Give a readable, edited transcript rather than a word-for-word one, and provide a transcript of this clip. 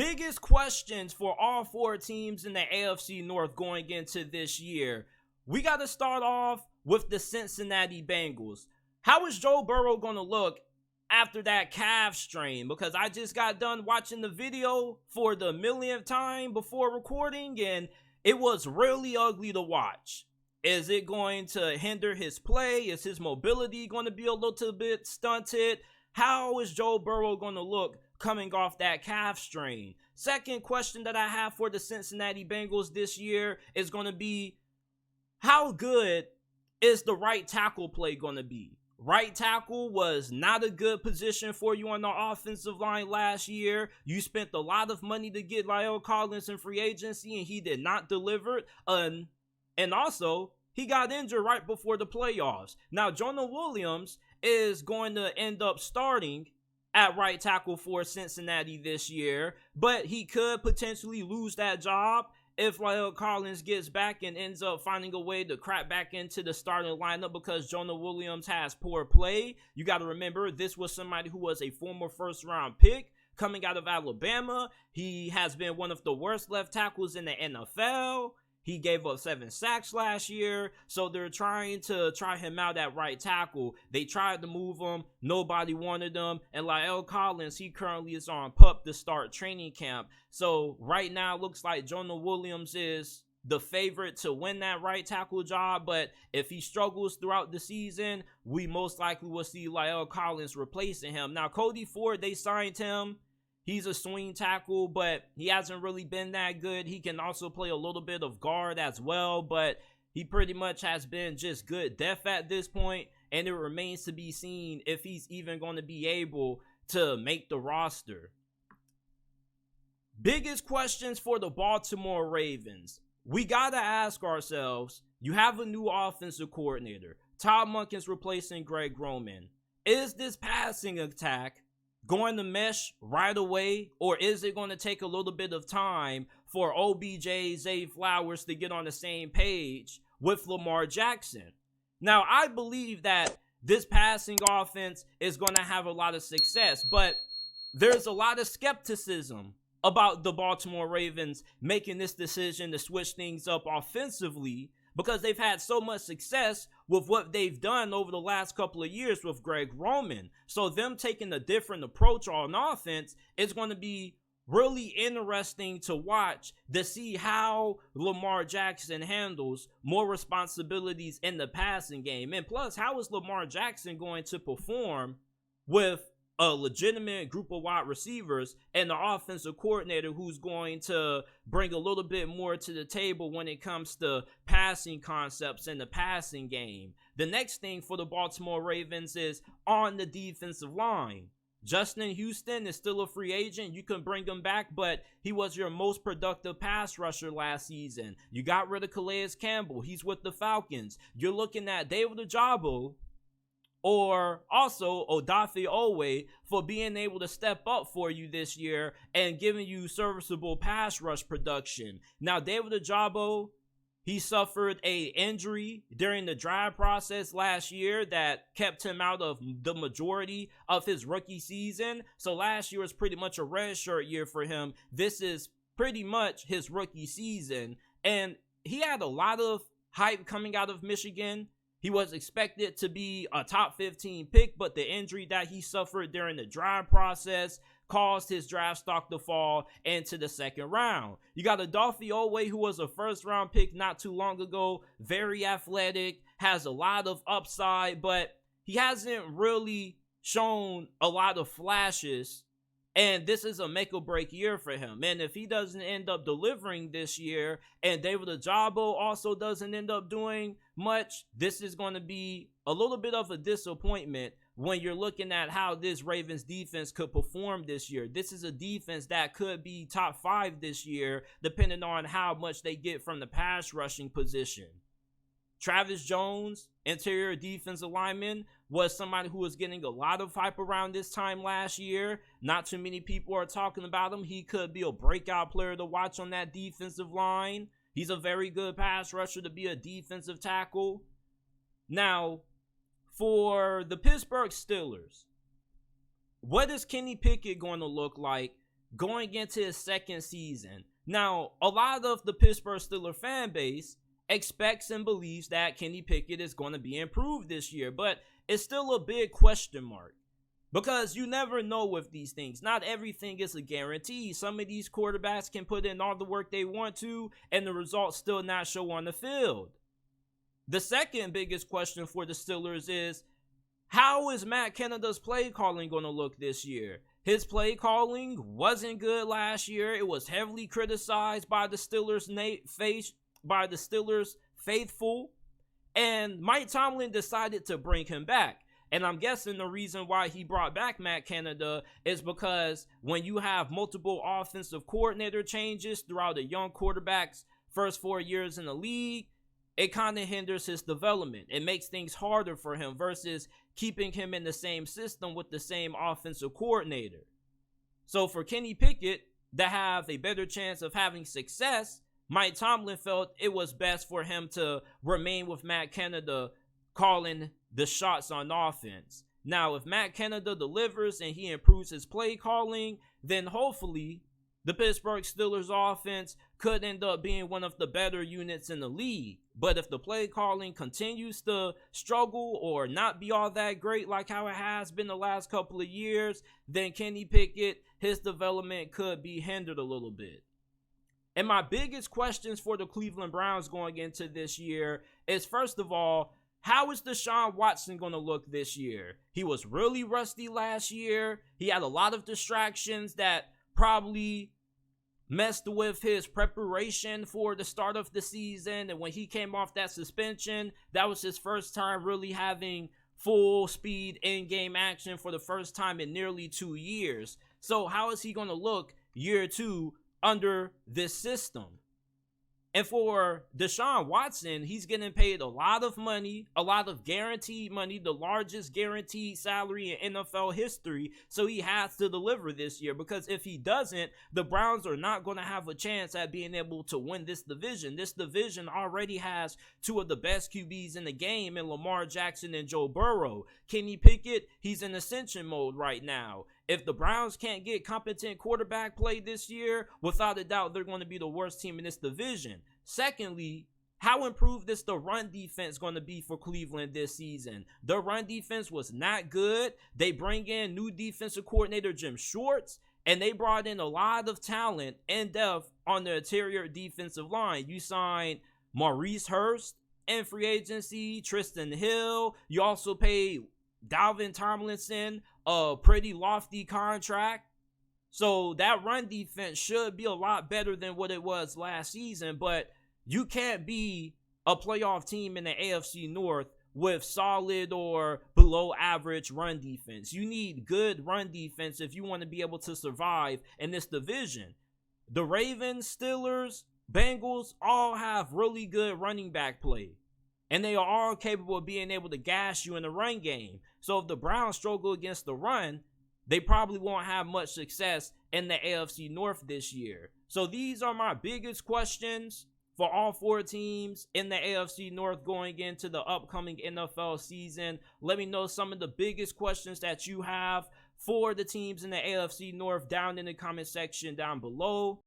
Biggest questions for all four teams in the AFC North going into this year. We got to start off with the Cincinnati Bengals. How is Joe Burrow going to look after that calf strain? Because I just got done watching the video for the millionth time before recording, and it was really ugly to watch. Is it going to hinder his play? Is his mobility going to be a little bit stunted? How is Joe Burrow going to look coming off that calf strain? Second question that I have for the Cincinnati Bengals this year is going to be, how good is the right tackle play going to be? Right tackle was not a good position for you on the offensive line last year. You spent a lot of money to get La'el Collins in free agency, and he did not deliver. And also, he got injured right before the playoffs. Now, Jonah Williams is going to end up starting at right tackle for Cincinnati this year, but he could potentially lose that job if La'el Collins gets back and ends up finding a way to crack back into the starting lineup because Jonah Williams has poor play. You got to remember, this was somebody who was a former first-round pick coming out of Alabama. He has been one of the worst left tackles in the NFL. He gave up 7 sacks last year, so they're trying to try him out at right tackle. They tried to move him. Nobody wanted him. And La'el Collins, he currently is on PUP to start training camp. So right now, it looks like Jonah Williams is the favorite to win that right tackle job. But if he struggles throughout the season, we most likely will see La'el Collins replacing him. Now, Cody Ford, they signed him. He's a swing tackle, but he hasn't really been that good. He can also play a little bit of guard as well, but he pretty much has been just good depth at this point, and it remains to be seen if he's even going to be able to make the roster. Biggest questions for the Baltimore Ravens. We got to ask ourselves, you have a new offensive coordinator. Todd Monken's replacing Greg Roman. Is this passing attack going to mesh right away, or is it going to take a little bit of time for OBJ, Zay Flowers to get on the same page with Lamar Jackson? Now, I believe that this passing offense is going to have a lot of success, but there's a lot of skepticism about the Baltimore Ravens making this decision to switch things up offensively because they've had so much success with what they've done over the last couple of years with Greg Roman. So them taking a different approach on offense is going to be really interesting to watch to see how Lamar Jackson handles more responsibilities in the passing game. And plus, how is Lamar Jackson going to perform with a legitimate group of wide receivers and the offensive coordinator who's going to bring a little bit more to the table when it comes to passing concepts in the passing game? The next thing for the Baltimore Ravens is on the defensive line. Justin Houston is still a free agent. You can bring him back, but he was your most productive pass rusher last season. You got rid of Calais Campbell. He's with the Falcons. You're looking at David Ojabo or also Odafe Owe for being able to step up for you this year and giving you serviceable pass rush production. Now, David Ojabo, he suffered an injury during the draft process last year that kept him out of the majority of his rookie season. So last year was pretty much a redshirt year for him. This is pretty much his rookie season. And he had a lot of hype coming out of Michigan. He was expected to be a top 15 pick, but the injury that he suffered during the draft process caused his draft stock to fall into the second round. You got Odafe Owe, who was a first-round pick not too long ago, very athletic, has a lot of upside, but he hasn't really shown a lot of flashes, and this is a make-or-break year for him. And if he doesn't end up delivering this year, and David Ojabo also doesn't end up doing much, this is going to be a little bit of a disappointment when you're looking at how this Ravens defense could perform this year. This is a defense that could be top 5 this year, depending on how much they get from the pass rushing position. Travis Jones, interior defensive lineman, was somebody who was getting a lot of hype around this time last year. Not too many people are talking about him. He could be a breakout player to watch on that defensive line. He's a very good pass rusher to be a defensive tackle. Now, for the Pittsburgh Steelers, what is Kenny Pickett going to look like going into his second season. Now, a lot of the Pittsburgh Steelers fan base expects and believes that Kenny Pickett is going to be improved this year, but it's still a big question mark. Because you never know with these things. Not everything is a guarantee. Some of these quarterbacks can put in all the work they want to, and the results still not show on the field. The second biggest question for the Steelers is, how is Matt Canada's play calling going to look this year? His play calling wasn't good last year. It was heavily criticized by the Steelers faithful, and Mike Tomlin decided to bring him back. And I'm guessing the reason why he brought back Matt Canada is because when you have multiple offensive coordinator changes throughout a young quarterback's first 4 years in the league, it kind of hinders his development. It makes things harder for him versus keeping him in the same system with the same offensive coordinator. So for Kenny Pickett to have a better chance of having success, Mike Tomlin felt it was best for him to remain with Matt Canada calling the shots on offense. Now, if Matt Canada delivers and he improves his play calling, then hopefully the Pittsburgh Steelers offense could end up being one of the better units in the league. But if the play calling continues to struggle or not be all that great like how it has been the last couple of years, then Kenny Pickett, his development could be hindered a little bit. And my biggest questions for the Cleveland Browns going into this year is, first of all, how is Deshaun Watson going to look this year? He was really rusty last year. He had a lot of distractions that probably messed with his preparation for the start of the season. And when he came off that suspension, that was his first time really having full speed in-game action for the first time in nearly 2 years. So how is he going to look year 2 under this system? And for Deshaun Watson, he's getting paid a lot of money, a lot of guaranteed money, the largest guaranteed salary in NFL history. So he has to deliver this year, because if he doesn't, the Browns are not going to have a chance at being able to win this division. This division already has 2 of the best QBs in the game in Lamar Jackson and Joe Burrow. Kenny Pickett, he's in ascension mode right now. If the Browns can't get competent quarterback play this year, without a doubt, they're going to be the worst team in this division. Secondly, how improved is the run defense going to be for Cleveland this season? The run defense was not good. They bring in new defensive coordinator Jim Schwartz, and they brought in a lot of talent and depth on the interior defensive line. You signed Maurice Hurst in free agency, Tristan Hill. You also paid Dalvin Tomlinson a pretty lofty contract. So that run defense should be a lot better than what it was last season, but you can't be a playoff team in the AFC North with solid or below average run defense. You need good run defense if you want to be able to survive in this division. The Ravens, Steelers, Bengals all have really good running back play, and they are all capable of being able to gash you in the run game. So if the Browns struggle against the run, they probably won't have much success in the AFC North this year. So these are my biggest questions for all 4 teams in the AFC North going into the upcoming NFL season. Let me know some of the biggest questions that you have for the teams in the AFC North down in the comment section down below.